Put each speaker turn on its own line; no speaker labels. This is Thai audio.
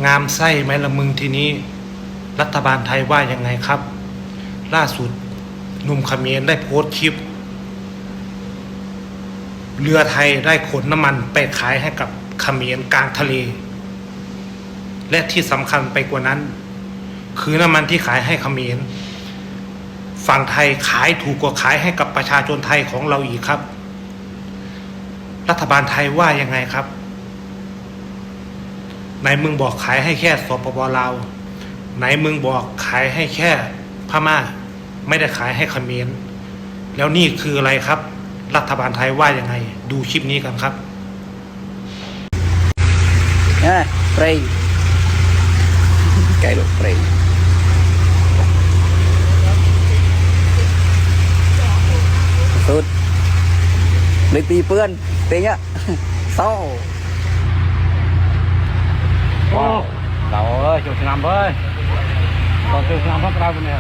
งามไส้ไหมละมึงทีนี้รัฐบาลไทยว่ายังไงครับล่าสุดหนุ่มเขมรได้โพสต์คลิปเรือไทยได้ขนน้ำมันไปขายให้กับเขมรกลางทะเลและที่สำคัญไปกว่านั้นคือน้ำมันที่ขายให้เขมรฝั่งไทยขายถูกกว่าขายให้กับประชาชนไทยของเราอีกครับรัฐบาลไทยว่ายังไงครับไหนมึงบอกขายให้แค่สปป.ลาวไหนมึงบอกขายให้แค่พม่าไม่ได้ขายให้เขมรแล้วนี่คืออะไรครับรัฐบาลไทยว่ายังไงดูคลิปนี้กันครับ
เปรย์ไก่ลูกเปรย์สุดเลยตีเปื้อนเตะเนี่ยโซ่โอ้เราเอ้ยจุดน้ำเว้ยตอนจุดน้ำพักเราเป็นไง